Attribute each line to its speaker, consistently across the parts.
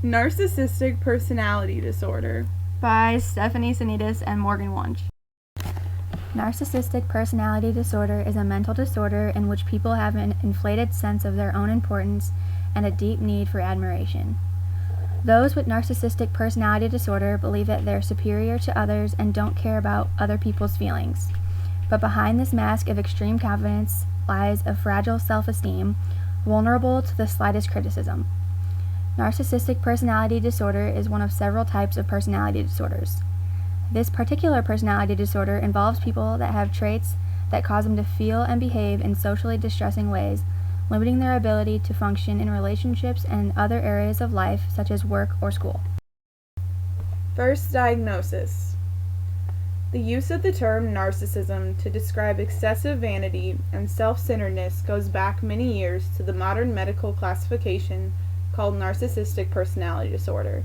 Speaker 1: Narcissistic personality disorder.
Speaker 2: By Stephanie Sanitas and Morgan Wunsch.
Speaker 3: Narcissistic personality disorder is a mental disorder in which people have an inflated sense of their own importance and a deep need for admiration. Those with narcissistic personality disorder believe that they're superior to others and don't care about other people's feelings. But behind this mask of extreme confidence lies a fragile self-esteem, vulnerable to the slightest criticism. Narcissistic personality disorder is one of several types of personality disorders. This particular personality disorder involves people that have traits that cause them to feel and behave in socially distressing ways, limiting their ability to function in relationships and other areas of life, such as work or school.
Speaker 1: First diagnosis. The use of the term narcissism to describe excessive vanity and self-centeredness goes back many years to the modern medical classification called narcissistic personality disorder.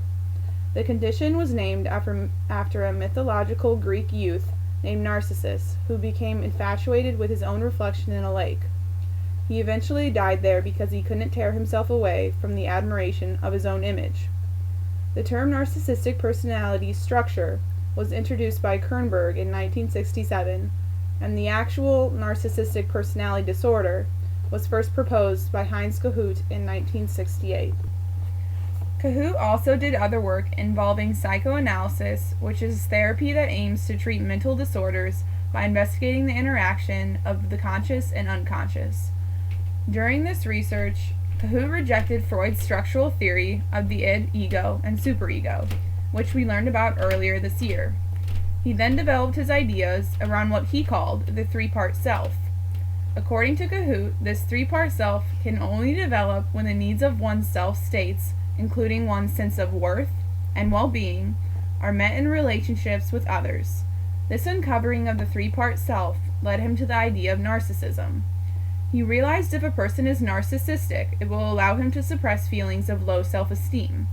Speaker 1: The condition was named after a mythological Greek youth named Narcissus, who became infatuated with his own reflection in a lake. He eventually died there because he couldn't tear himself away from the admiration of his own image. The term narcissistic personality structure was introduced by Kernberg in 1967, and the actual narcissistic personality disorder was first proposed by Heinz Kohut in 1968. Kohut also did other work involving psychoanalysis, which is therapy that aims to treat mental disorders by investigating the interaction of the conscious and unconscious. During this research, Kohut rejected Freud's structural theory of the id, ego, and superego, which we learned about earlier this year. He then developed his ideas around what he called the three-part self. According to Kohut, this three-part self can only develop when the needs of one's self-states, including one's sense of worth and well-being, are met in relationships with others. This uncovering of the three-part self led him to the idea of narcissism. He realized if a person is narcissistic, it will allow him to suppress feelings of low self-esteem.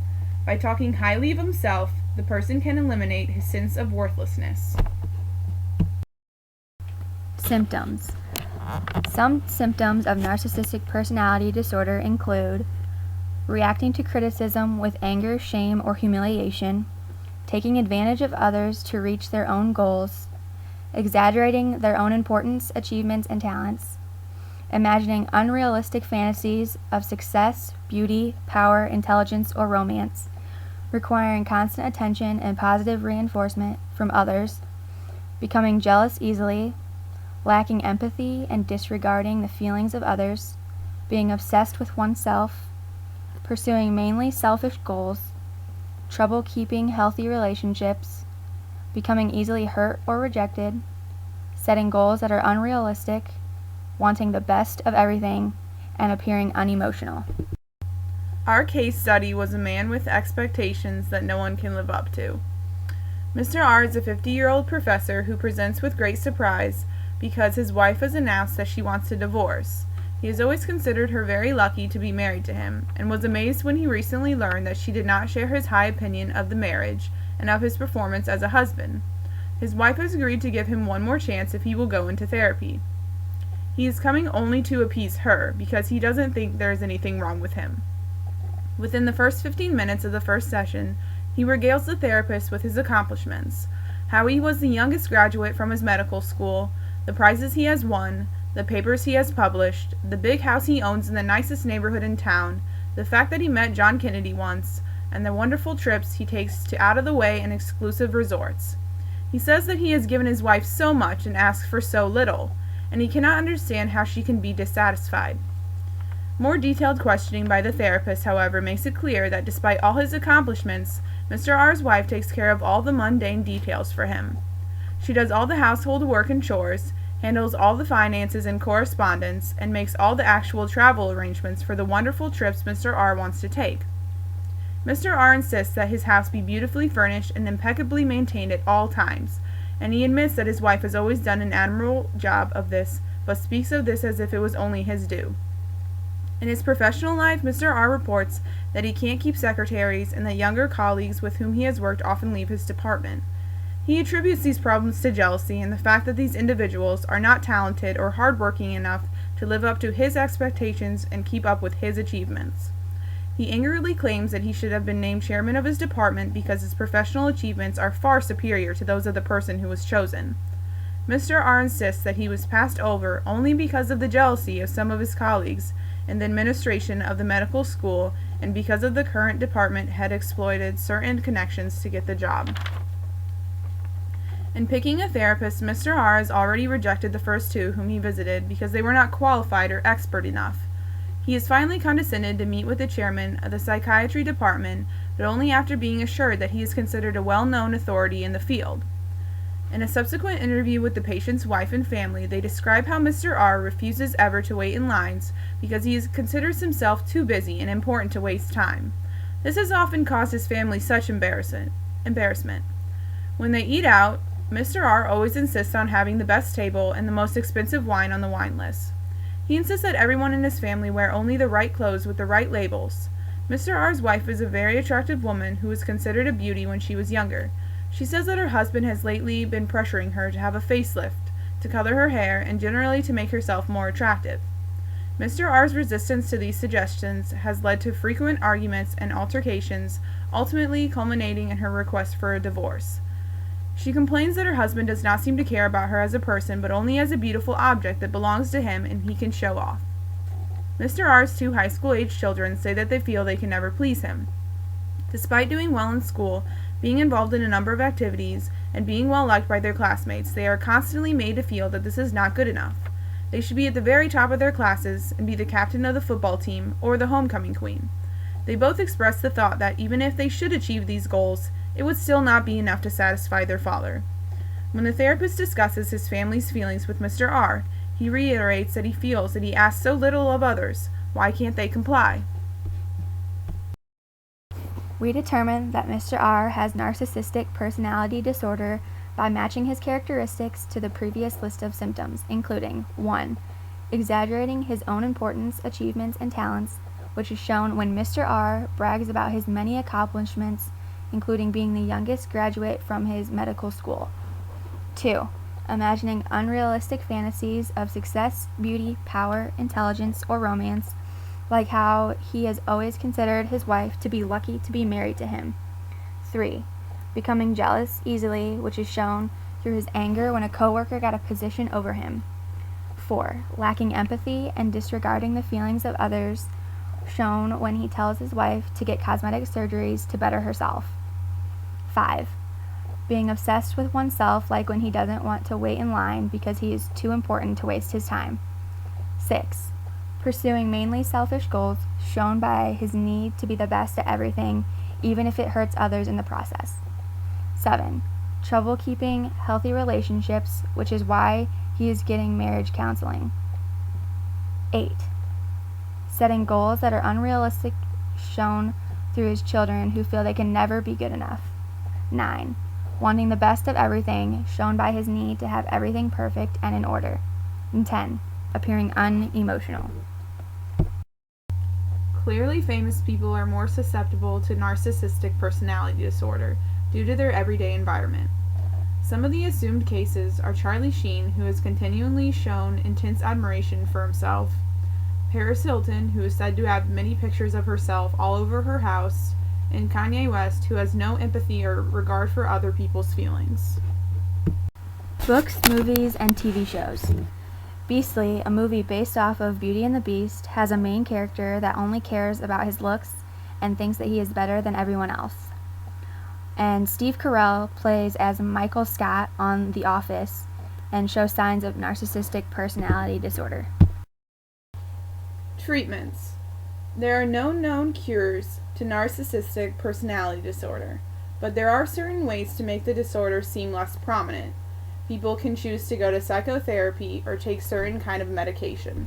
Speaker 1: By talking highly of himself, the person can eliminate his sense of worthlessness.
Speaker 3: Symptoms. Some symptoms of narcissistic personality disorder include reacting to criticism with anger, shame, or humiliation, taking advantage of others to reach their own goals, exaggerating their own importance, achievements, and talents, imagining unrealistic fantasies of success, beauty, power, intelligence, or romance, requiring constant attention and positive reinforcement from others, becoming jealous easily, lacking empathy and disregarding the feelings of others, being obsessed with oneself, pursuing mainly selfish goals, trouble keeping healthy relationships, becoming easily hurt or rejected, setting goals that are unrealistic, wanting the best of everything, and appearing unemotional.
Speaker 1: Our case study was a man with expectations that no one can live up to. Mr. R is a 50-year-old professor who presents with great surprise because his wife has announced that she wants a divorce. He has always considered her very lucky to be married to him, and was amazed when he recently learned that she did not share his high opinion of the marriage and of his performance as a husband. His wife has agreed to give him one more chance if he will go into therapy. He is coming only to appease her, because he doesn't think there is anything wrong with him. Within the first 15 minutes of the first session, he regales the therapist with his accomplishments, how he was the youngest graduate from his medical school, the prizes he has won, the papers he has published, the big house he owns in the nicest neighborhood in town, the fact that he met John Kennedy once, and the wonderful trips he takes to out-of-the-way and exclusive resorts. He says that he has given his wife so much and asks for so little, and he cannot understand how she can be dissatisfied. More detailed questioning by the therapist, however, makes it clear that despite all his accomplishments, Mr. R's wife takes care of all the mundane details for him. She does all the household work and chores, handles all the finances and correspondence, and makes all the actual travel arrangements for the wonderful trips Mr. R wants to take. Mr. R insists that his house be beautifully furnished and impeccably maintained at all times, and he admits that his wife has always done an admirable job of this, but speaks of this as if it was only his due. In his professional life, Mr. R reports that he can't keep secretaries and that younger colleagues with whom he has worked often leave his department. He attributes these problems to jealousy and the fact that these individuals are not talented or hardworking enough to live up to his expectations and keep up with his achievements. He angrily claims that he should have been named chairman of his department because his professional achievements are far superior to those of the person who was chosen. Mr. R insists that he was passed over only because of the jealousy of some of his colleagues in the administration of the medical school and because of the current department had exploited certain connections to get the job. In picking a therapist, Mr. R has already rejected the first two whom he visited because they were not qualified or expert enough. He has finally condescended to meet with the chairman of the psychiatry department, but only after being assured that he is considered a well-known authority in the field. In a subsequent interview with the patient's wife and family, they describe how Mr. R refuses ever to wait in lines because he considers himself too busy and important to waste time. This has often caused his family such embarrassment. When they eat out, Mr. R always insists on having the best table and the most expensive wine on the wine list. He insists that everyone in his family wear only the right clothes with the right labels. Mr. R's wife is a very attractive woman who was considered a beauty when she was younger. She says that her husband has lately been pressuring her to have a facelift, to color her hair, and generally to make herself more attractive. Mr. R's resistance to these suggestions has led to frequent arguments and altercations, ultimately culminating in her request for a divorce. She complains that her husband does not seem to care about her as a person, but only as a beautiful object that belongs to him and he can show off. Mr. R's two high school-age children say that they feel they can never please him. Despite doing well in school, being involved in a number of activities, and being well liked by their classmates, they are constantly made to feel that this is not good enough. They should be at the very top of their classes and be the captain of the football team or the homecoming queen. They both express the thought that even if they should achieve these goals, it would still not be enough to satisfy their father. When the therapist discusses his family's feelings with Mr. R, he reiterates that he feels that he asks so little of others. Why can't they comply?
Speaker 3: We determined that Mr. R has narcissistic personality disorder by matching his characteristics to the previous list of symptoms, including 1. Exaggerating his own importance, achievements, and talents, which is shown when Mr. R brags about his many accomplishments, including being the youngest graduate from his medical school. 2. Imagining unrealistic fantasies of success, beauty, power, intelligence, or romance, like how he has always considered his wife to be lucky to be married to him. 3. Becoming jealous easily, which is shown through his anger when a coworker got a position over him. 4. Lacking empathy and disregarding the feelings of others, shown when he tells his wife to get cosmetic surgeries to better herself. 5. Being obsessed with oneself, like when he doesn't want to wait in line because he is too important to waste his time. 6. Pursuing mainly selfish goals, shown by his need to be the best at everything, even if it hurts others in the process. 7. Trouble keeping healthy relationships, which is why he is getting marriage counseling. 8. Setting goals that are unrealistic, shown through his children who feel they can never be good enough. 9. Wanting the best of everything, shown by his need to have everything perfect and in order. And 10. Appearing unemotional.
Speaker 1: Clearly famous people are more susceptible to narcissistic personality disorder due to their everyday environment. Some of the assumed cases are Charlie Sheen, who has continually shown intense admiration for himself, Paris Hilton, who is said to have many pictures of herself all over her house, and Kanye West, who has no empathy or regard for other people's feelings.
Speaker 3: Books, movies, and TV shows. Beastly, a movie based off of Beauty and the Beast, has a main character that only cares about his looks and thinks that he is better than everyone else. And Steve Carell plays as Michael Scott on The Office and shows signs of narcissistic personality disorder.
Speaker 1: Treatments. There are no known cures to narcissistic personality disorder, but there are certain ways to make the disorder seem less prominent. People can choose to go to psychotherapy or take certain kind of medication.